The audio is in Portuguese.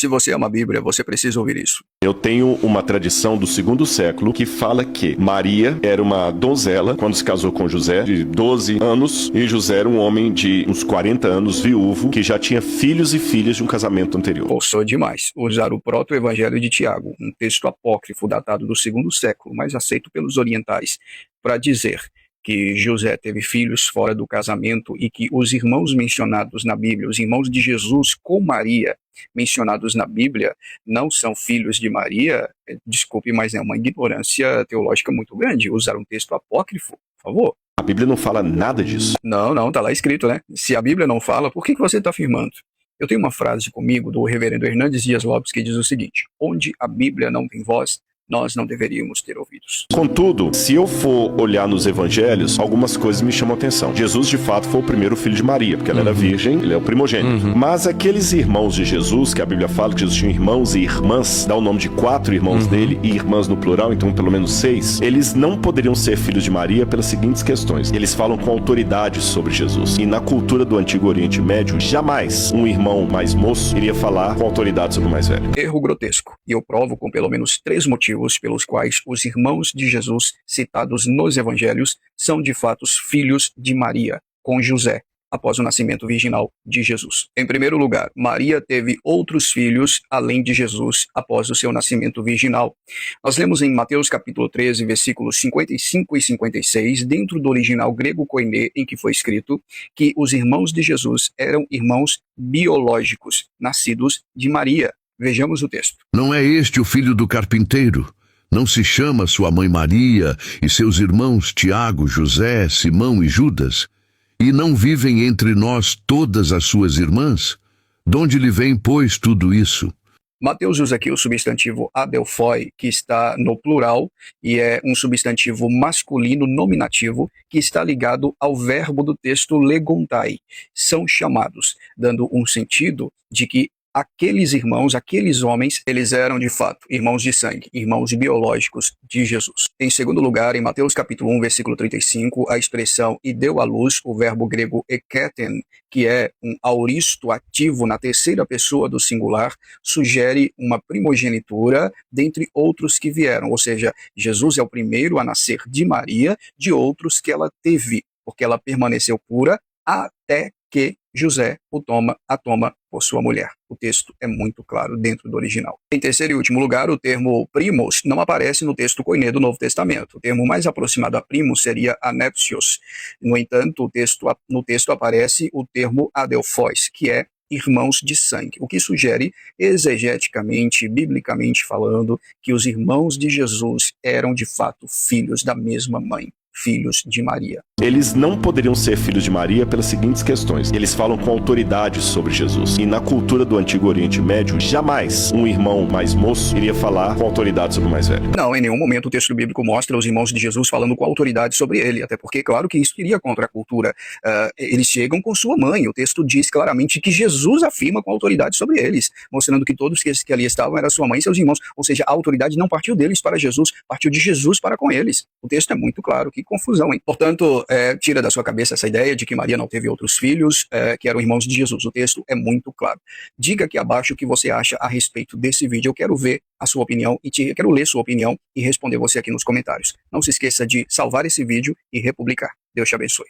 Se você ama a Bíblia, você precisa ouvir isso. Eu tenho uma tradição do 2º século que fala que Maria era uma donzela quando se casou com José, de 12 anos, e José era um homem de uns 40 anos, viúvo, que já tinha filhos e filhas de um casamento anterior. Forçou demais usar o proto-evangelho de Tiago, um texto apócrifo datado do 2º século, mas aceito pelos orientais, para dizer que José teve filhos fora do casamento e que os irmãos mencionados na Bíblia, os irmãos de Jesus com Maria, mencionados na Bíblia, não são filhos de Maria. Desculpe, mas é uma ignorância teológica muito grande usar um texto apócrifo, por favor. A Bíblia não fala nada disso. Não, tá lá escrito, né? Se a Bíblia não fala, por que você está afirmando? Eu tenho uma frase comigo do reverendo Hernandes Dias Lopes que diz o seguinte: onde a Bíblia não tem voz, nós não deveríamos ter ouvidos. Contudo, se eu for olhar nos evangelhos, algumas coisas me chamam a atenção. Jesus, de fato, foi o primeiro filho de Maria, porque ela era virgem, ele é o primogênito. Mas aqueles irmãos de Jesus, que a Bíblia fala que Jesus tinha irmãos e irmãs, dá o nome de 4 irmãos dele, e irmãs no plural, então pelo menos 6, eles não poderiam ser filhos de Maria pelas seguintes questões. Eles falam com autoridade sobre Jesus. E na cultura do Antigo Oriente Médio, jamais um irmão mais moço iria falar com autoridade sobre o mais velho. Erro grotesco. E eu provo com pelo menos 3 motivos pelos quais os irmãos de Jesus citados nos evangelhos são de fato filhos de Maria, com José, após o nascimento virginal de Jesus. Em primeiro lugar, Maria teve outros filhos além de Jesus após o seu nascimento virginal. Nós lemos em Mateus capítulo 13, versículos 55 e 56, dentro do original grego koiné, em que foi escrito que os irmãos de Jesus eram irmãos biológicos, nascidos de Maria. Vejamos o texto. Não é este o filho do carpinteiro? Não se chama sua mãe Maria e seus irmãos Tiago, José, Simão e Judas? E não vivem entre nós todas as suas irmãs? Donde lhe vem, pois, tudo isso? Mateus usa aqui o substantivo adelphoi, que está no plural, e é um substantivo masculino nominativo que está ligado ao verbo do texto legontai. São chamados, dando um sentido de que aqueles irmãos, aqueles homens, eles eram de fato irmãos de sangue, irmãos biológicos de Jesus. Em segundo lugar, em Mateus capítulo 1, versículo 35, a expressão "e deu à luz", o verbo grego eketen, que é um auristo ativo na terceira pessoa do singular, sugere uma primogenitura dentre outros que vieram, ou seja, Jesus é o primeiro a nascer de Maria, de outros que ela teve, porque ela permaneceu pura até que José a toma por sua mulher. O texto é muito claro dentro do original. Em terceiro e último lugar, o termo primos não aparece no texto koiné do Novo Testamento. O termo mais aproximado a primos seria anepsios. No entanto, no texto aparece o termo adelphos, que é irmãos de sangue, o que sugere, exegeticamente, biblicamente falando, que os irmãos de Jesus eram de fato filhos da mesma mãe, filhos de Maria. Eles não poderiam ser filhos de Maria pelas seguintes questões. Eles falam com autoridade sobre Jesus. E na cultura do Antigo Oriente Médio, jamais um irmão mais moço iria falar com autoridade sobre o mais velho. Não, em nenhum momento o texto bíblico mostra os irmãos de Jesus falando com autoridade sobre ele, até porque, claro que isso iria contra a cultura. Eles chegam com sua mãe. O texto diz claramente que Jesus afirma com autoridade sobre eles, mostrando que todos que ali estavam eram sua mãe e seus irmãos. Ou seja, a autoridade não partiu deles para Jesus, partiu de Jesus para com eles. O texto é muito claro. Que confusão, hein? Portanto, tira da sua cabeça essa ideia de que Maria não teve outros filhos, que eram irmãos de Jesus. O texto é muito claro. Diga aqui abaixo o que você acha a respeito desse vídeo. Eu quero ver a sua opinião quero ler sua opinião e responder você aqui nos comentários. Não se esqueça de salvar esse vídeo e republicar. Deus te abençoe.